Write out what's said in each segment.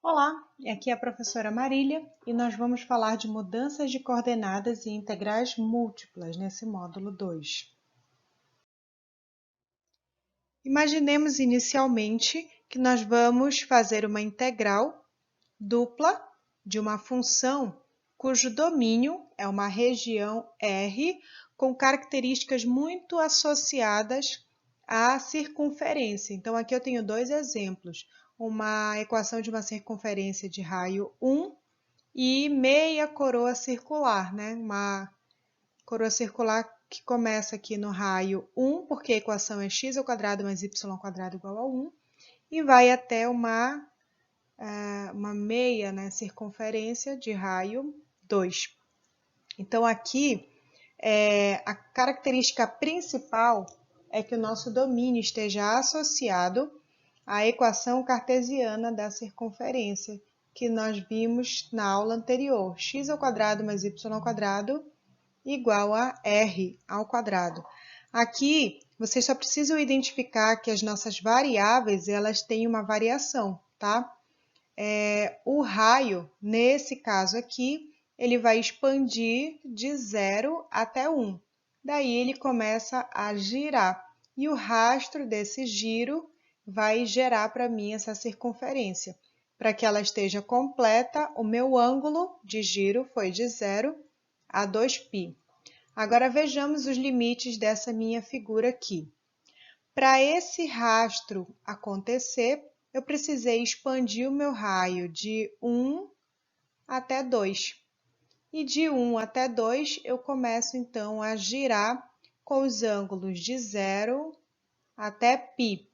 Olá, aqui é a professora Marília e nós vamos falar de mudanças de coordenadas e integrais múltiplas nesse módulo 2. Imaginemos inicialmente que nós vamos fazer uma integral dupla de uma função cujo domínio é uma região R com características muito associadas à circunferência. Então, aqui eu tenho dois exemplos. Uma equação de uma circunferência de raio 1 e meia coroa circular, né? Uma coroa circular que começa aqui no raio 1, porque a equação é x ao quadrado mais y ao quadrado igual a 1, e vai até uma meia, né, circunferência de raio 2. Então, aqui, a característica principal é que o nosso domínio esteja associado à equação cartesiana da circunferência, que nós vimos na aula anterior, x ao quadrado mais y ao quadrado igual a r ao quadrado. Aqui, vocês só precisam identificar que as nossas variáveis, elas têm uma variação, tá? O raio, nesse caso aqui, ele vai expandir de 0 até 1. Daí ele começa a girar. E o rastro desse giro vai gerar para mim essa circunferência. Para que ela esteja completa, o meu ângulo de giro foi de 0 a 2π. Agora vejamos os limites dessa minha figura aqui. Para esse rastro acontecer, eu precisei expandir o meu raio de 1 até 2. E de 1 até 2, eu começo então a girar com os ângulos de 0 até π.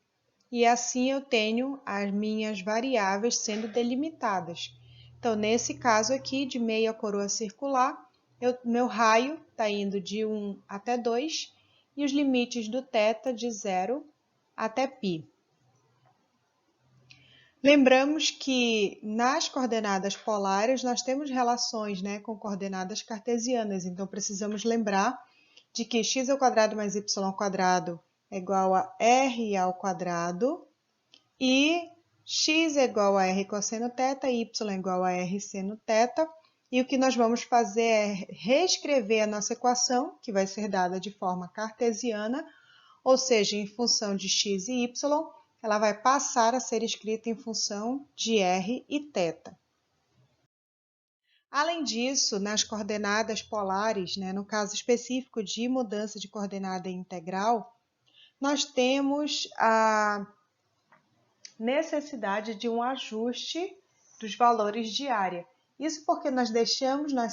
E assim eu tenho as minhas variáveis sendo delimitadas. Então, nesse caso aqui, de meia coroa circular, meu raio está indo de 1 até 2 e os limites do θ de 0 até π. Lembramos que nas coordenadas polares nós temos relações, né, com coordenadas cartesianas, então precisamos lembrar de que x ao quadrado mais y ao quadrado é igual a r ao quadrado e x é igual a r cosseno θ e y é igual a r seno θ. E o que nós vamos fazer é reescrever a nossa equação, que vai ser dada de forma cartesiana, ou seja, em função de x e y, ela vai passar a ser escrita em função de r e θ. Além disso, nas coordenadas polares, né, no caso específico de mudança de coordenada integral, nós temos a necessidade de um ajuste dos valores de área. Isso porque nós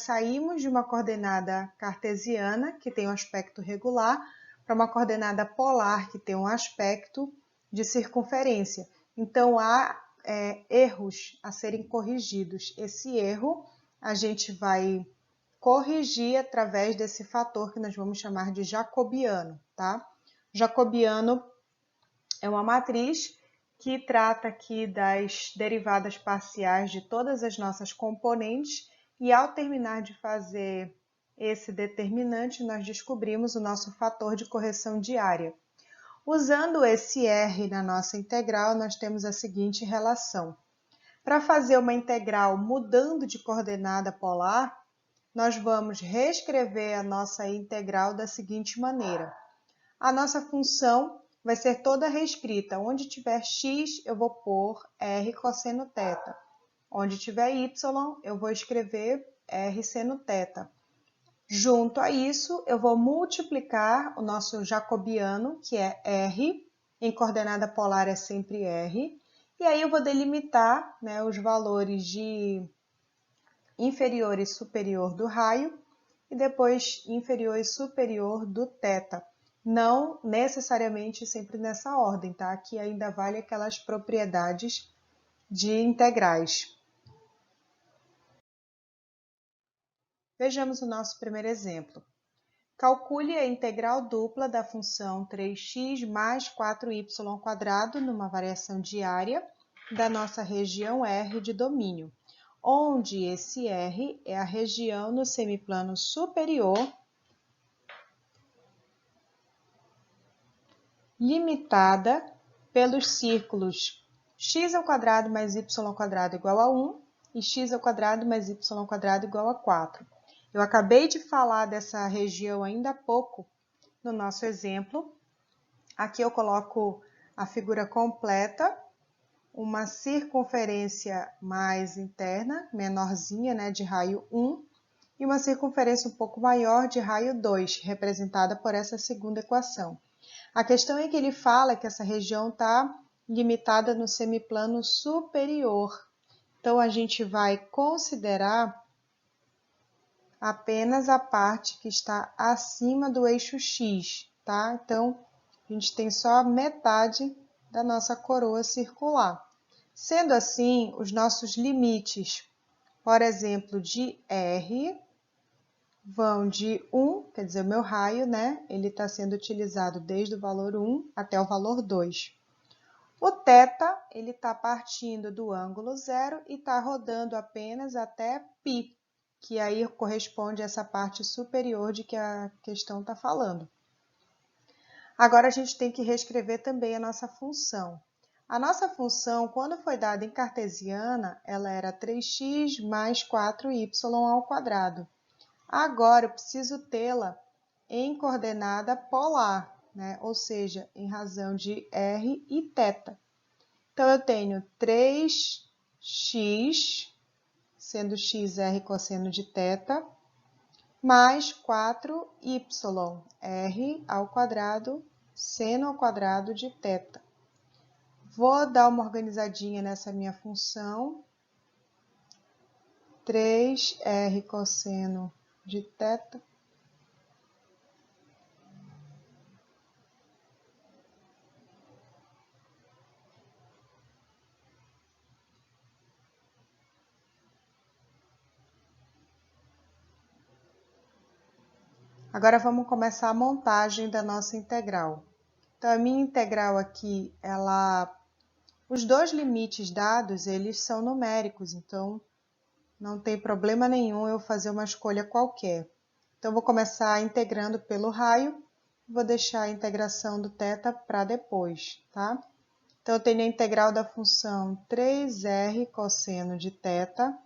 saímos de uma coordenada cartesiana, que tem um aspecto regular, para uma coordenada polar, que tem um aspecto de circunferência. Então, há erros a serem corrigidos. Esse erro a gente vai corrigir através desse fator que nós vamos chamar de jacobiano, tá? Jacobiano é uma matriz que trata aqui das derivadas parciais de todas as nossas componentes e ao terminar de fazer esse determinante, nós descobrimos o nosso fator de correção de área. Usando esse R na nossa integral, nós temos a seguinte relação. Para fazer uma integral mudando de coordenada polar, nós vamos reescrever a nossa integral da seguinte maneira. A nossa função vai ser toda reescrita. Onde tiver x, eu vou pôr r cosseno θ. Onde tiver y, eu vou escrever r seno θ. Junto a isso, eu vou multiplicar o nosso jacobiano, que é r, em coordenada polar é sempre r, e aí eu vou delimitar, né, os valores de inferior e superior do raio, e depois inferior e superior do θ. Não necessariamente sempre nessa ordem, tá? Aqui ainda vale aquelas propriedades de integrais. Vejamos o nosso primeiro exemplo. Calcule a integral dupla da função 3x mais 4y² numa variação diária da nossa região R de domínio, onde esse R é a região no semiplano superior limitada pelos círculos x ao quadrado mais y ao quadrado igual a 1 e x ao quadrado mais y ao quadrado igual a 4. Eu acabei de falar dessa região ainda há pouco no nosso exemplo. Aqui eu coloco a figura completa, uma circunferência mais interna, menorzinha, né, de raio 1, e uma circunferência um pouco maior de raio 2, representada por essa segunda equação. A questão é que ele fala que essa região está limitada no semiplano superior. Então, a gente vai considerar apenas a parte que está acima do eixo X, tá? Então, a gente tem só a metade da nossa coroa circular. Sendo assim, os nossos limites, por exemplo, de R, vão de 1, quer dizer, o meu raio, né? Ele está sendo utilizado desde o valor 1 até o valor 2. O θ, ele está partindo do ângulo 0 e está rodando apenas até π, que aí corresponde a essa parte superior de que a questão está falando. Agora, a gente tem que reescrever também a nossa função. A nossa função, quando foi dada em cartesiana, ela era 3x mais 4y ao quadrado. Agora, eu preciso tê-la em coordenada polar, né? Ou seja, em razão de r e θ. Então, eu tenho 3x, sendo x r cosseno de θ, mais 4y, r ao quadrado, seno ao quadrado de θ. Vou dar uma organizadinha nessa minha função. 3r cosseno de θ Agora, vamos começar a montagem da nossa integral. Então, a minha integral aqui, os dois limites dados, eles são numéricos, então não tem problema nenhum eu fazer uma escolha qualquer. Então, vou começar integrando pelo raio, vou deixar a integração do θ para depois, tá? Então, eu tenho a integral da função 3r cosseno de θ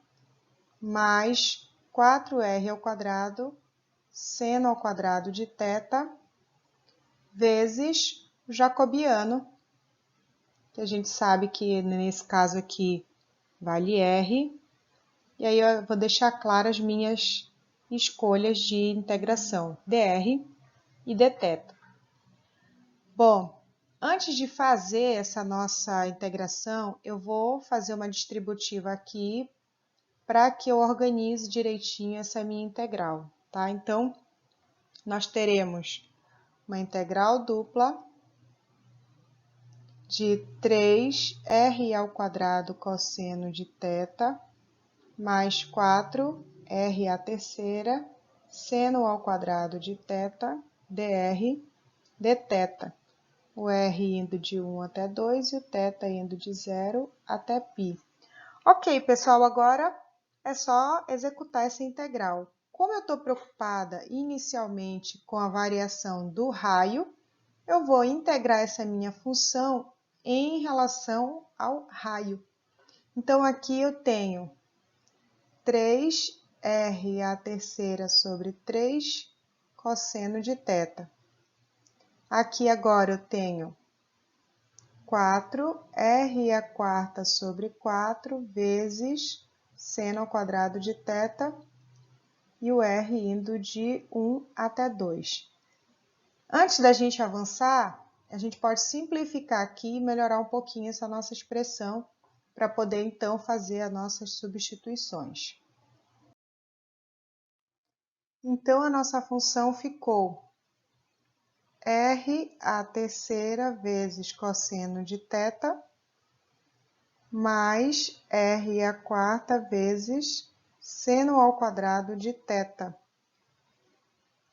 mais 4r ao quadrado seno ao quadrado de θ vezes o jacobiano, que a gente sabe que nesse caso aqui vale r, e aí eu vou deixar claras as minhas escolhas de integração, dr e dθ. Bom, antes de fazer essa nossa integração, eu vou fazer uma distributiva aqui para que eu organize direitinho essa minha integral, tá? Então, nós teremos uma integral dupla de 3r ao quadrado cosseno de θ mais 4r à terceira seno ao quadrado de θ dr dθ. O r indo de 1 até 2 e o θ indo de 0 até π. Ok, pessoal, agora é só executar essa integral. Como eu estou preocupada inicialmente com a variação do raio, eu vou integrar essa minha função em relação ao raio. Então, aqui eu tenho 3r à terceira sobre 3 cosseno de θ. Aqui agora eu tenho 4r à quarta sobre 4 vezes seno ao quadrado de θ e o r indo de 1 até 2. Antes da gente avançar, a gente pode simplificar aqui e melhorar um pouquinho essa nossa expressão para poder então fazer as nossas substituições. Então, a nossa função ficou r à terceira vezes cosseno de θ mais r à quarta vezes seno ao quadrado de θ,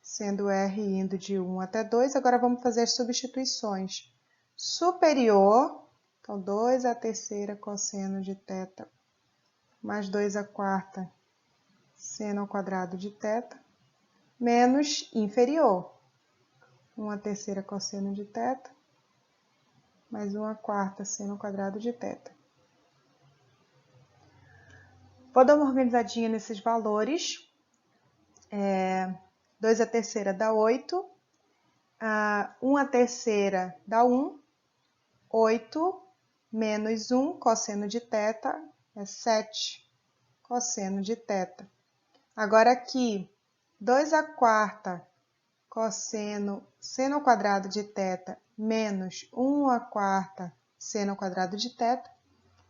sendo r indo de 1 até 2. Agora, vamos fazer as substituições. Superior, então 2 à terceira cosseno de θ mais 2 à quarta seno ao quadrado de θ, menos inferior, 1 à terceira cosseno de θ mais 1 à quarta seno ao quadrado de θ. Vou dar uma organizadinha nesses valores. 2/3 dá 8. 1/3 dá 1. 8 menos 1, cosseno de θ, é 7 cosseno de θ. Agora aqui, 2/4 cosseno seno ao quadrado de θ menos 1/4 seno ao quadrado de θ.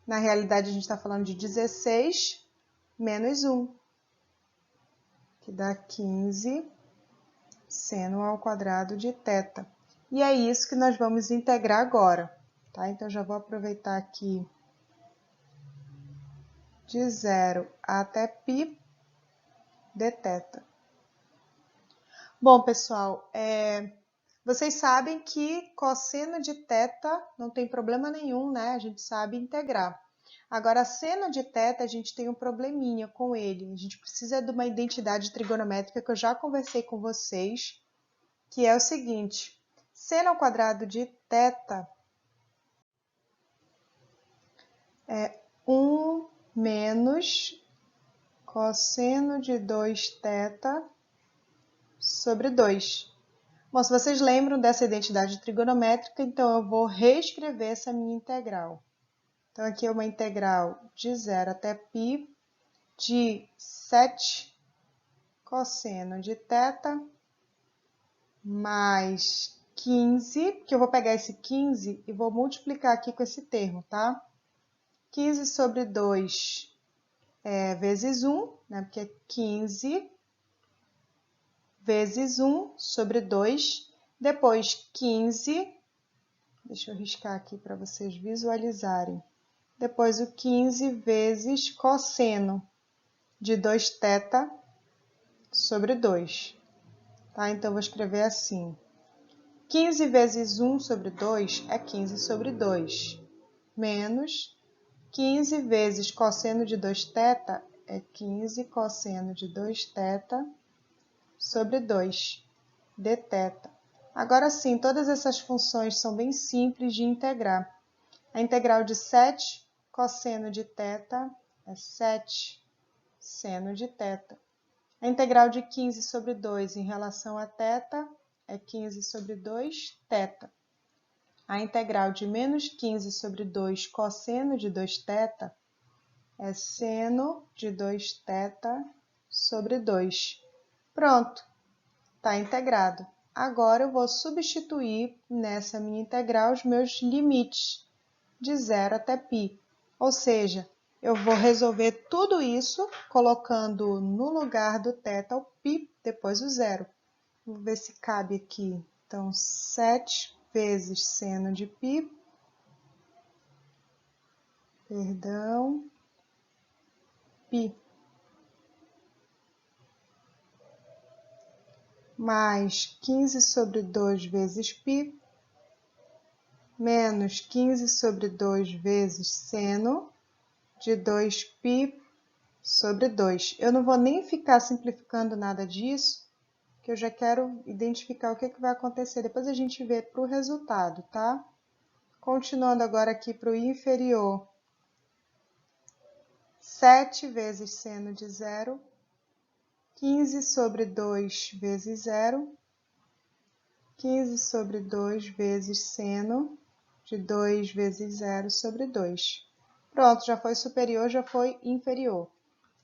Na realidade, a gente está falando de 16 menos 1, que dá 15 seno ao quadrado de θ. E é isso que nós vamos integrar agora, tá? Então, já vou aproveitar aqui de 0 até π dθ. Bom, pessoal, vocês sabem que cosseno de θ não tem problema nenhum, né? A gente sabe integrar. Agora, seno de θ, a gente tem um probleminha com ele. A gente precisa de uma identidade trigonométrica que eu já conversei com vocês, que é o seguinte: seno ao quadrado de θ é 1 menos cosseno de 2θ sobre 2. Bom, se vocês lembram dessa identidade trigonométrica, então eu vou reescrever essa minha integral. Então, aqui é uma integral de 0 até π de 7 cosseno de θ mais 15, que eu vou pegar esse 15 e vou multiplicar aqui com esse termo, tá? 15 sobre 2 vezes 1, né? Porque é 15 vezes 1 sobre 2. Depois, 15, deixa eu riscar aqui para vocês visualizarem. Depois, o 15 vezes cosseno de 2θ sobre 2. Tá? Então, eu vou escrever assim. 15 vezes 1 sobre 2 é 15 sobre 2. Menos 15 vezes cosseno de 2θ é 15 cosseno de 2θ sobre 2 dθ. Agora sim, todas essas funções são bem simples de integrar. A integral de 7 cosseno de θ é 7 seno de θ. A integral de 15 sobre 2 em relação a θ é 15 sobre 2 θ. A integral de menos 15 sobre 2 cosseno de 2θ é seno de 2θ sobre 2. Pronto, está integrado. Agora, eu vou substituir nessa minha integral os meus limites de 0 até π. Ou seja, eu vou resolver tudo isso colocando no lugar do θ o π, depois o 0. Vou ver se cabe aqui. Então, 7 vezes seno de π, π, mais 15 sobre 2 vezes π, menos 15 sobre 2 vezes seno de 2π sobre 2. Eu não vou nem ficar simplificando nada disso, que eu já quero identificar o que vai acontecer. Depois a gente vê para o resultado, tá? Continuando agora aqui para o inferior. 7 vezes seno de 0, 15 sobre 2 vezes 0, 15 sobre 2 vezes seno de 2 vezes 0 sobre 2. Pronto, já foi superior, já foi inferior.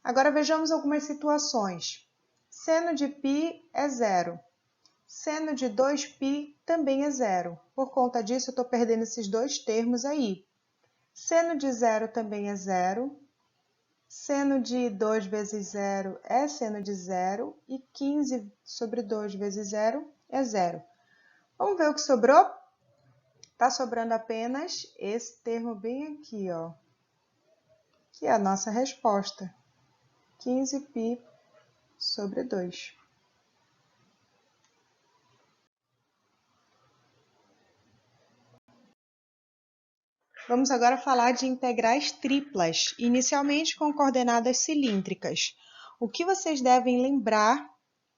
Agora vejamos algumas situações. Seno de π é 0. Seno de 2π também é 0. Por conta disso, eu estou perdendo esses dois termos aí. Seno de 0 também é 0. Seno de 2 vezes 0 é seno de 0. E 15 sobre 2 vezes 0 é 0. Vamos ver o que sobrou? Está sobrando apenas esse termo bem aqui, ó, que é a nossa resposta. 15π sobre 2. Vamos agora falar de integrais triplas, inicialmente com coordenadas cilíndricas. O que vocês devem lembrar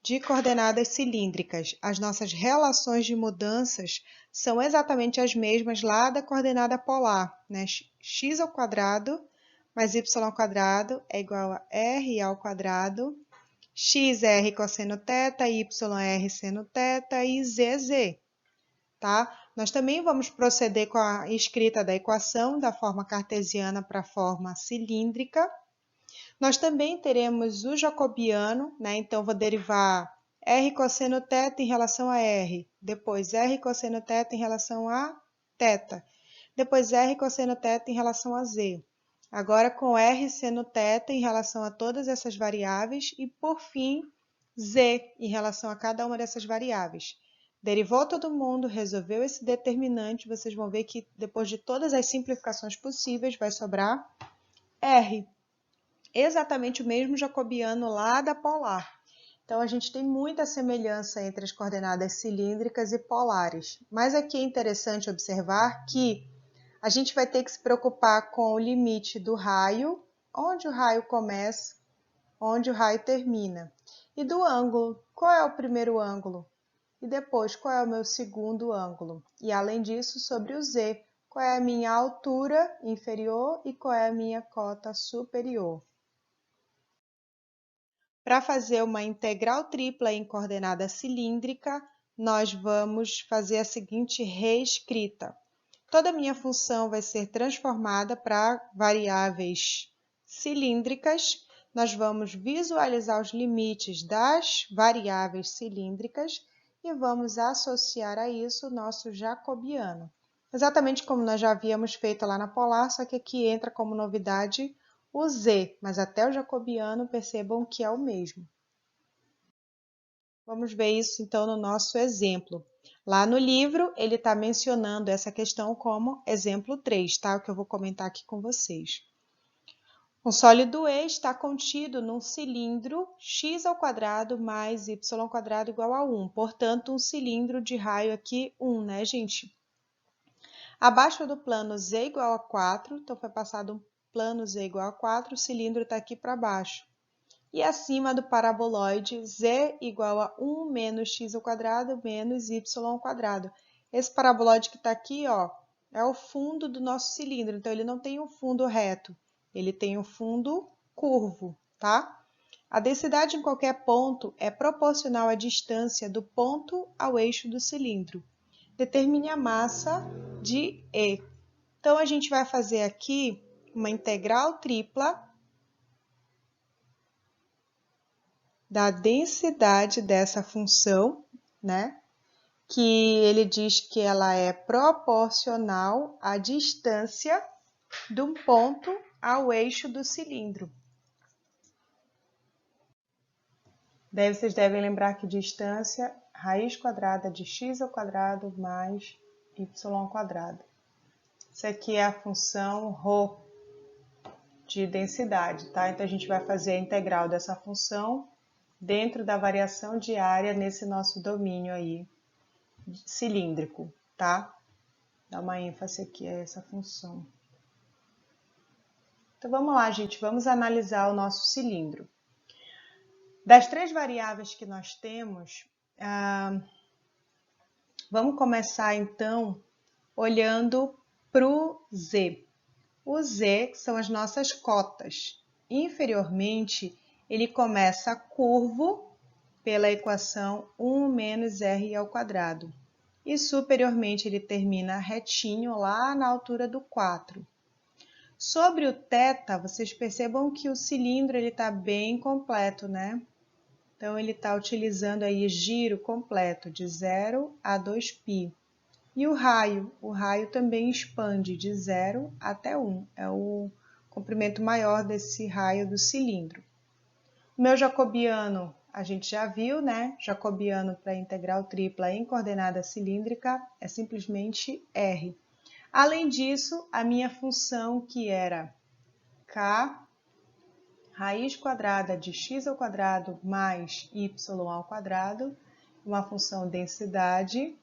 de coordenadas cilíndricas? As nossas relações de mudanças são exatamente as mesmas lá da coordenada polar, né? X² mais y² é igual a r ao quadrado, x é r cosseno θ, y é r seno θ e z é z, tá? Nós também vamos proceder com a escrita da equação da forma cartesiana para a forma cilíndrica. Nós também teremos o jacobiano, né? Então, vou derivar r cosseno θ em relação a r, depois r cosseno θ em relação a θ, depois r cosseno θ em relação a z. Agora com r seno θ em relação a todas essas variáveis e, por fim, z em relação a cada uma dessas variáveis. Derivou todo mundo, resolveu esse determinante, vocês vão ver que depois de todas as simplificações possíveis vai sobrar r. Exatamente o mesmo jacobiano lá da polar. Então, a gente tem muita semelhança entre as coordenadas cilíndricas e polares. Mas aqui é interessante observar que a gente vai ter que se preocupar com o limite do raio, onde o raio começa, onde o raio termina. E do ângulo, qual é o primeiro ângulo? E depois, qual é o meu segundo ângulo? E além disso, sobre o z, qual é a minha altura inferior e qual é a minha cota superior? Para fazer uma integral tripla em coordenada cilíndrica, nós vamos fazer a seguinte reescrita. Toda a minha função vai ser transformada para variáveis cilíndricas. Nós vamos visualizar os limites das variáveis cilíndricas e vamos associar a isso o nosso jacobiano. Exatamente como nós já havíamos feito lá na polar, só que aqui entra como novidade o z, mas até o jacobiano percebam que é o mesmo. Vamos ver isso então no nosso exemplo. Lá no livro, ele está mencionando essa questão como exemplo 3, tá? O que eu vou comentar aqui com vocês. Um sólido E está contido num cilindro x² mais y² igual a 1. Portanto, um cilindro de raio aqui 1, né, gente? Abaixo do plano z igual a 4, então foi passado um plano z igual a 4, o cilindro está aqui para baixo. E acima do paraboloide, z igual a 1 menos x² menos y². Esse paraboloide que está aqui, ó, é o fundo do nosso cilindro. Então, ele não tem um fundo reto, ele tem um fundo curvo, tá? A densidade em qualquer ponto é proporcional à distância do ponto ao eixo do cilindro. Determine a massa de E. Então, a gente vai fazer aqui uma integral tripla da densidade dessa função, né? Que ele diz que ela é proporcional à distância de um ponto ao eixo do cilindro. Daí vocês devem lembrar que distância, raiz quadrada de x² mais y². Isso aqui é a função ρ de densidade, tá? Então, a gente vai fazer a integral dessa função dentro da variação de área nesse nosso domínio aí cilíndrico, tá? Dá uma ênfase aqui a essa função. Então, vamos lá, gente, vamos analisar o nosso cilindro. Das três variáveis que nós temos, vamos começar, então, olhando para o z. O z, que são as nossas cotas. Inferiormente, ele começa curvo pela equação 1 menos r². E superiormente ele termina retinho lá na altura do 4. Sobre o θ, vocês percebam que o cilindro está bem completo, né? Então, ele está utilizando aí giro completo de 0 a 2π. E o raio também expande de 0 até 1. É o comprimento maior desse raio do cilindro. O meu jacobiano, a gente já viu, né? Jacobiano para integral tripla em coordenada cilíndrica é simplesmente r. Além disso, a minha função que era k raiz quadrada de x² mais y², uma função densidade,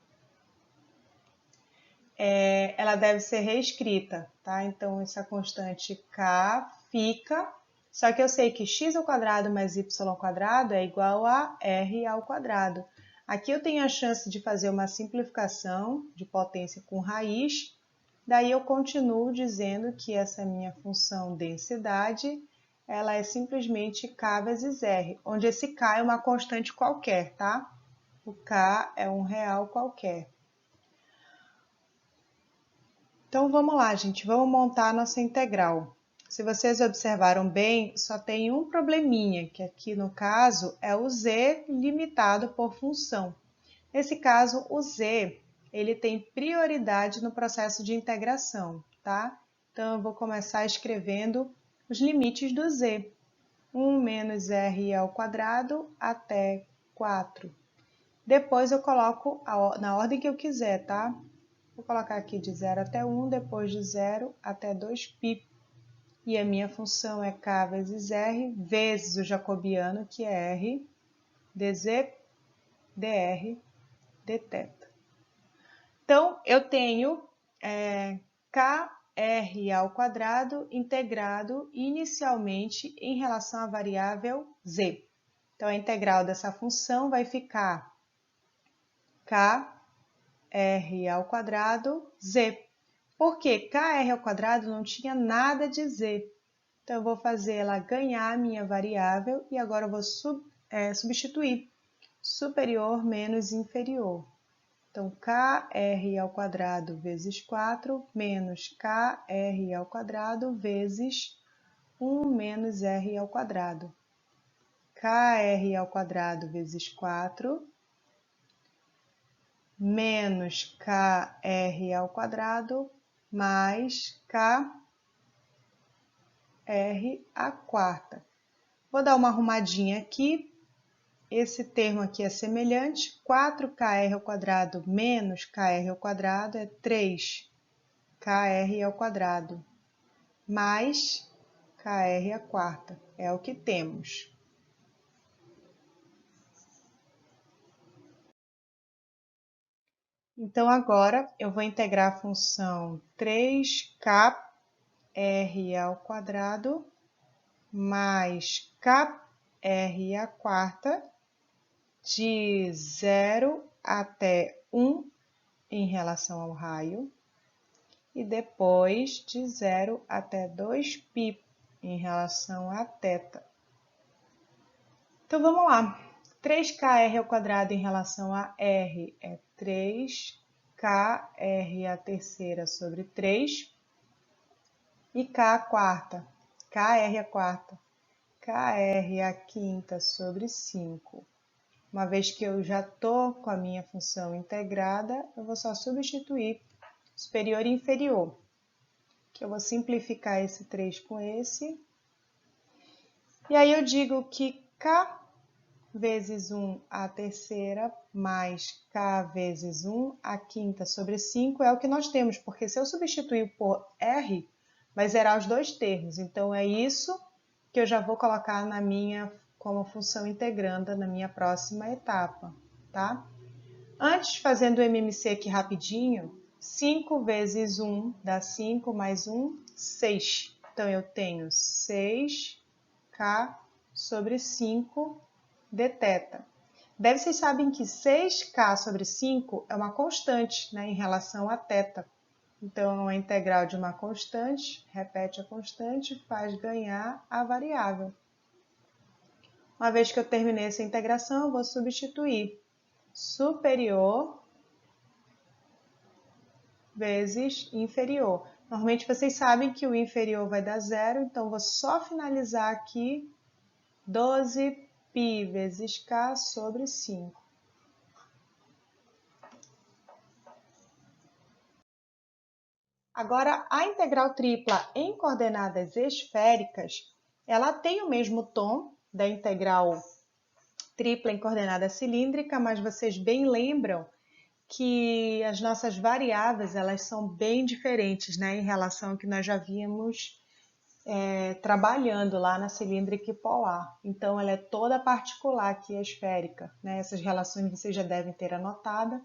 ela deve ser reescrita, tá? Então, essa constante k fica, só que eu sei que x² mais y² é igual a r². Aqui eu tenho a chance de fazer uma simplificação de potência com raiz, Daí eu continuo dizendo que essa minha função densidade, ela é simplesmente K vezes R, onde esse K é uma constante qualquer, tá? O K é um real qualquer. Então vamos lá, gente, vamos montar a nossa integral. Se vocês observaram bem, só tem um probleminha, que aqui no caso é o z limitado por função. Nesse caso, o z ele tem prioridade no processo de integração, tá? Então eu vou começar escrevendo os limites do z. 1 menos r ao quadrado até 4. Depois eu coloco na ordem que eu quiser, tá? Vou colocar aqui de 0 até 1, depois de 0 até 2π. E a minha função é k vezes r, vezes o jacobiano, que é r, dz, dr, dθ. Então, eu tenho kr ao quadrado integrado inicialmente em relação à variável z. Então, a integral dessa função vai ficar kr ao quadrado z. Porque kr ao quadrado não tinha nada de z. Então, eu vou fazer ela ganhar a minha variável e agora eu vou substituir superior menos inferior. Então, kr ao quadrado vezes 4 menos kr ao quadrado vezes 1 menos r ao quadrado. Kr ao quadrado vezes 4 menos kr ao quadrado mais kr à quarta. Vou dar uma arrumadinha aqui. Esse termo aqui é semelhante. 4kr ao quadrado menos kr ao quadrado é 3kr ao quadrado mais kr à quarta. É o que temos. Então, agora eu vou integrar a função 3kr ao quadrado mais kr à quarta de 0 até 1 em relação ao raio e depois de 0 até 2π em relação a θ. Então, vamos lá. 3kr ao quadrado em relação a r é 3kr à terceira sobre 3 e k à quarta, kr à quarta, kr à quinta sobre 5. Uma vez que eu já estou com a minha função integrada, eu vou só substituir superior e inferior. Que eu vou simplificar esse 3 com esse. E aí eu digo que k vezes 1 à terceira mais k vezes 1 à quinta sobre 5 é o que nós temos, porque se eu substituir por r, vai zerar os dois termos. Então, é isso que eu já vou colocar na minha como função integranda na minha próxima etapa, tá? Antes, fazendo o MMC aqui rapidinho, 5 vezes 1 dá 5, mais 1, 6. Então, eu tenho 6k sobre 5 dθ. Daí vocês sabem que 6k sobre 5 é uma constante, né, em relação a θ. Então, a integral de uma constante, repete a constante, faz ganhar a variável. Uma vez que eu terminei essa integração, eu vou substituir superior vezes inferior. Normalmente vocês sabem que o inferior vai dar 0, então vou só finalizar aqui 12π vezes k sobre 5. Agora, a integral tripla em coordenadas esféricas, ela tem o mesmo tom da integral tripla em coordenada cilíndrica, mas vocês bem lembram que as nossas variáveis elas são bem diferentes, né, em relação ao que nós já vimos trabalhando lá na cilíndrica e polar. Então, ela é toda particular aqui, esférica, né? Essas relações vocês já devem ter anotada.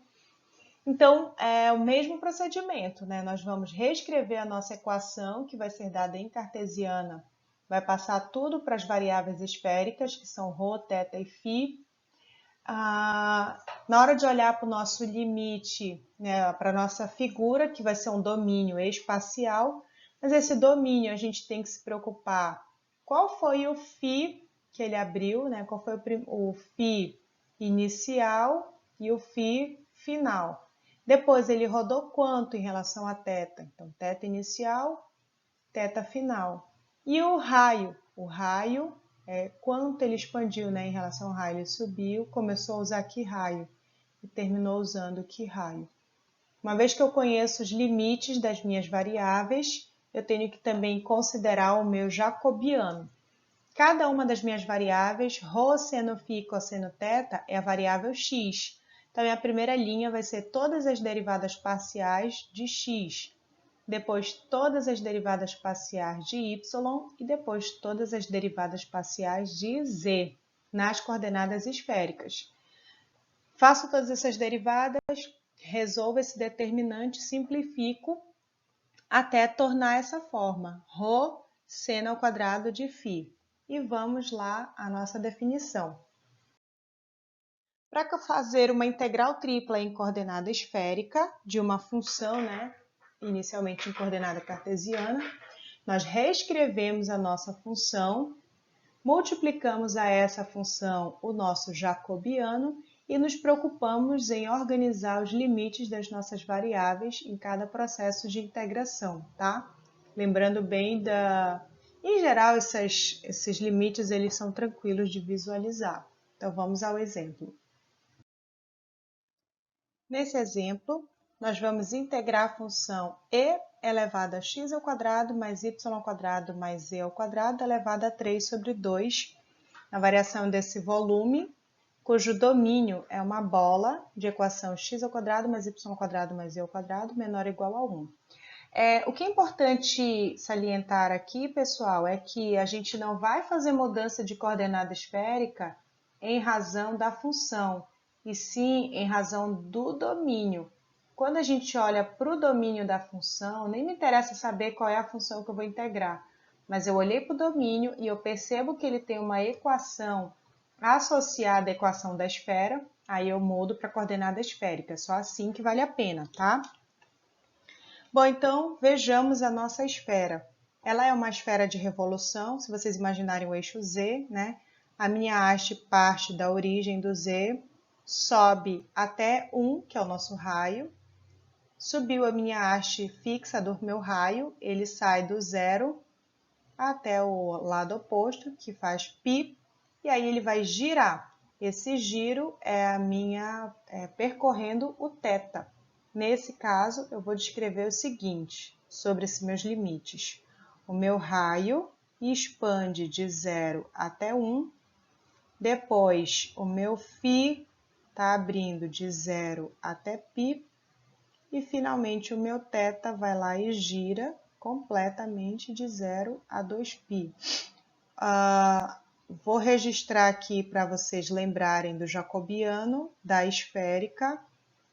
Então, é o mesmo procedimento, né? Nós vamos reescrever a nossa equação, que vai ser dada em cartesiana, vai passar tudo para as variáveis esféricas, que são ρ, θ e φ. Na hora de olhar para o nosso limite, né, para a nossa figura, que vai ser um domínio espacial, mas esse domínio a gente tem que se preocupar qual foi o φ que ele abriu, né, qual foi o φ inicial e o φ final. Depois ele rodou quanto em relação a θ? Então, θ inicial, θ final. E o raio é quanto ele expandiu, né, em relação ao raio. Ele subiu, começou a usar que raio e terminou usando que raio. Uma vez que eu conheço os limites das minhas variáveis, eu tenho que também considerar o meu jacobiano. Cada uma das minhas variáveis, ρ, seno φ e cosseno θ, é a variável x. Então, a primeira linha vai ser todas as derivadas parciais de x, depois todas as derivadas parciais de y e depois todas as derivadas parciais de z, nas coordenadas esféricas. Faço todas essas derivadas, resolvo esse determinante, simplifico até tornar essa forma, ρ seno ao quadrado de φ. E vamos lá à nossa definição. Para fazer uma integral tripla em coordenada esférica de uma função, né, inicialmente em coordenada cartesiana, nós reescrevemos a nossa função, multiplicamos a essa função o nosso jacobiano e nos preocupamos em organizar os limites das nossas variáveis em cada processo de integração, tá? Lembrando bem Em geral, esses limites eles são tranquilos de visualizar. Então, vamos ao exemplo. Nesse exemplo, nós vamos integrar a função e elevado a x ao quadrado mais y ao quadrado mais z ao quadrado elevado a 3 sobre 2, na variação desse volume, cujo domínio é uma bola de equação x ao quadrado mais y ao quadrado mais z ao quadrado menor ou igual a 1. O que é importante salientar aqui, pessoal, é que a gente não vai fazer mudança de coordenada esférica em razão da função, e sim em razão do domínio. Quando a gente olha para o domínio da função, nem me interessa saber qual é a função que eu vou integrar, mas eu olhei para o domínio e eu percebo que ele tem uma equação associada à equação da esfera, aí eu mudo para a coordenada esférica, só assim que vale a pena, tá? Bom, então vejamos a nossa esfera. Ela é uma esfera de revolução, se vocês imaginarem o eixo Z, né? A minha haste parte da origem do Z, sobe até 1, que é o nosso raio. Subiu a minha haste fixa do meu raio, ele sai do 0 até o lado oposto, que faz π, e aí ele vai girar. Esse giro é a minha percorrendo o θ. Nesse caso, eu vou descrever o seguinte sobre esses meus limites. O meu raio expande de 0 até 1, depois o meu φ está abrindo de 0 até π, e finalmente o meu θ vai lá e gira completamente de 0 a 2π. Vou registrar aqui para vocês lembrarem do jacobiano, da esférica,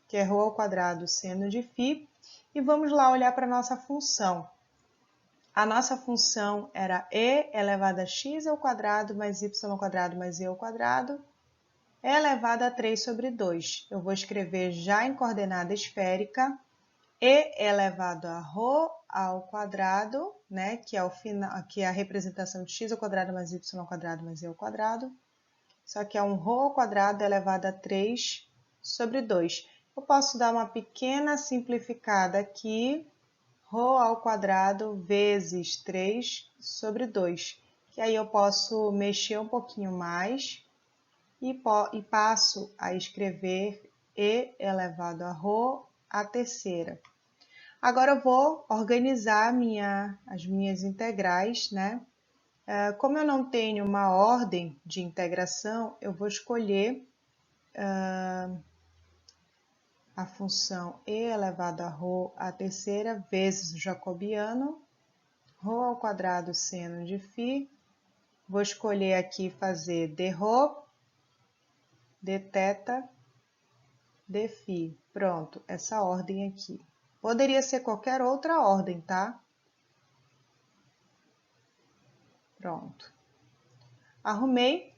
que é ρ ao quadrado seno de φ, e vamos lá olhar para a nossa função. A nossa função era e elevado a x ao quadrado mais y ao quadrado mais z ao quadrado elevado a 3 sobre 2. Eu vou escrever já em coordenada esférica e elevado a ρ ao quadrado, né, que é, que é a representação de x ao quadrado mais y ao quadrado mais z ao quadrado, só que é um ρ ao quadrado elevado a 3 sobre 2. Eu posso dar uma pequena simplificada aqui, ρ ao quadrado vezes 3 sobre 2, que aí eu posso mexer um pouquinho mais e passo a escrever e elevado a ρ à terceira. Agora eu vou organizar as minhas integrais, né? Como eu não tenho uma ordem de integração, eu vou escolher a função e elevado a ρ à terceira vezes o jacobiano, ρ ao quadrado seno de φ. Vou escolher aqui fazer dρ, dθ, dφ. Pronto, essa ordem aqui. Poderia ser qualquer outra ordem, tá? Pronto. Arrumei.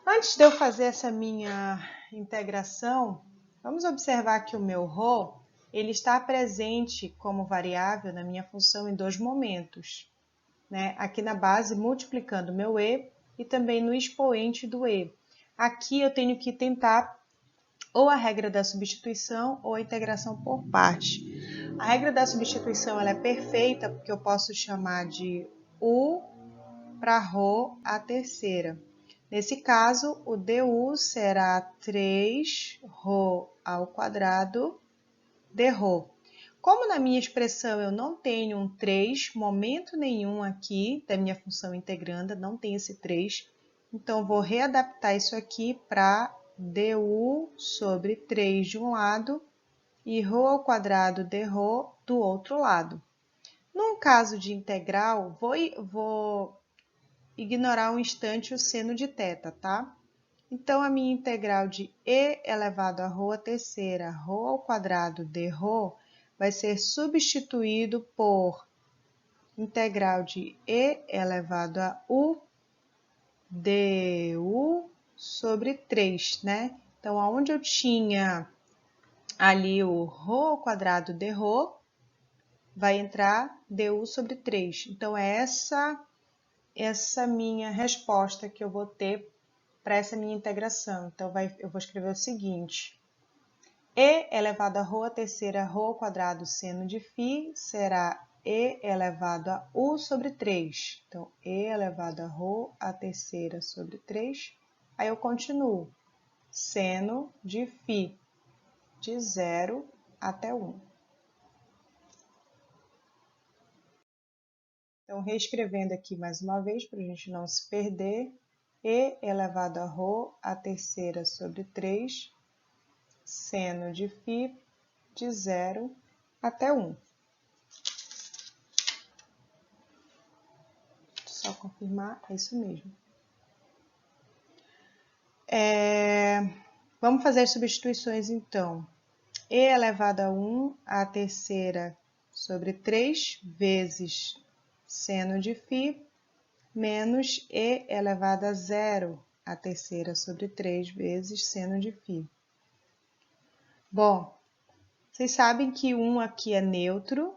Antes de eu fazer essa minha integração, vamos observar que o meu ρ, ele está presente como variável na minha função em dois momentos, né? Aqui na base, multiplicando o meu e também no expoente do e. Aqui eu tenho que tentar ou a regra da substituição ou a integração por parte. A regra da substituição ela é perfeita porque eu posso chamar de u para ρ a terceira. Nesse caso, o du será 3ρ ao quadrado dρ. Como na minha expressão eu não tenho um 3, momento nenhum aqui da minha função integranda, não tem esse 3, então vou readaptar isso aqui para du sobre 3 de um lado e ρ ao quadrado dρ do outro lado. Num caso de integral, vou ignorar um instante o seno de θ, tá? Então, a minha integral de e elevado a ρ a terceira, ρ ao quadrado dρ, vai ser substituído por integral de e elevado a u du sobre 3, né? Então, aonde eu tinha ali o ρ ao quadrado dρ, vai entrar du sobre 3. Então, é essa minha resposta que eu vou ter para essa minha integração. Então, eu vou escrever o seguinte: e elevado a ρ a terceira, ρ ao quadrado seno de φ será e elevado a u sobre 3. Então, e elevado a ρ a terceira sobre 3. Aí eu continuo. Seno de φ de 0 até 1. Então, reescrevendo aqui mais uma vez, para a gente não se perder, e elevado a ρ a terceira sobre 3, seno de φ de 0 até 1. Só confirmar, é isso mesmo. Vamos fazer as substituições, então. E elevado a 1 a terceira sobre 3 vezes seno de φ menos e elevado a 0 a terceira sobre 3 vezes seno de φ. Bom, vocês sabem que 1 aqui é neutro,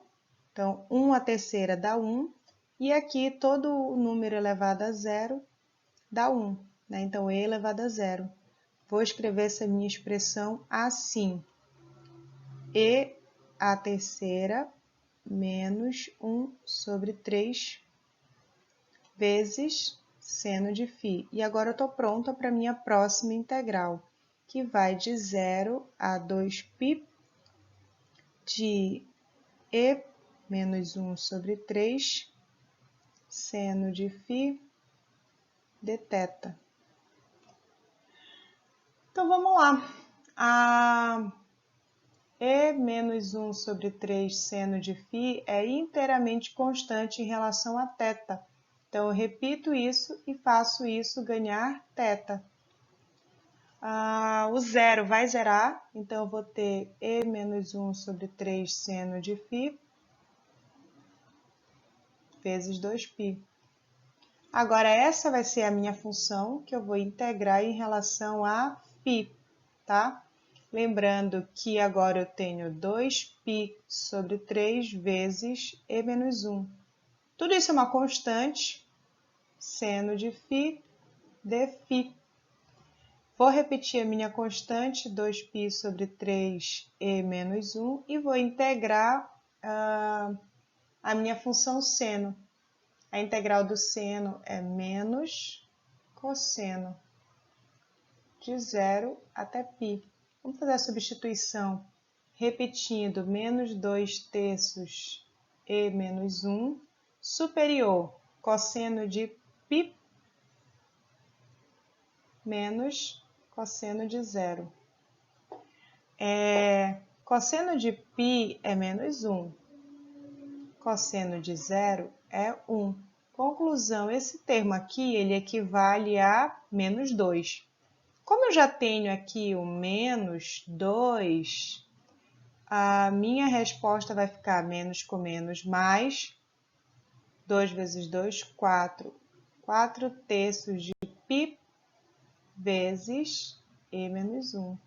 então 1 a terceira dá 1, e aqui todo o número elevado a 0 dá 1, né? Então, e elevado a 0. Vou escrever essa minha expressão assim: e a terceira menos 1 sobre 3 vezes seno de φ. E agora eu estou pronta para a minha próxima integral, que vai de 0 a 2π de e menos 1 sobre 3 seno de φ de θ. Então, vamos lá. A e menos 1 sobre 3 seno de φ é inteiramente constante em relação a θ. Então, eu repito isso e faço isso ganhar θ. O zero vai zerar, então eu vou ter e menos 1 sobre 3 seno de φ vezes 2π. Agora, essa vai ser a minha função que eu vou integrar em relação a φ, tá? Lembrando que agora eu tenho 2π sobre 3 vezes e menos 1. Tudo isso é uma constante, seno de φ de φ. Vou repetir a minha constante, 2π sobre 3 e menos 1, e vou integrar a minha função seno. A integral do seno é menos cosseno de 0 até π. Vamos fazer a substituição repetindo menos 2 terços e menos 1, superior cosseno de π menos cosseno de 0. Cosseno de π é menos 1. Cosseno de 0 é 1. Conclusão, esse termo aqui ele equivale a menos 2. Como eu já tenho aqui o menos 2, a minha resposta vai ficar menos com menos mais 2 vezes 2, 4. 4 terços de π vezes e menos 1.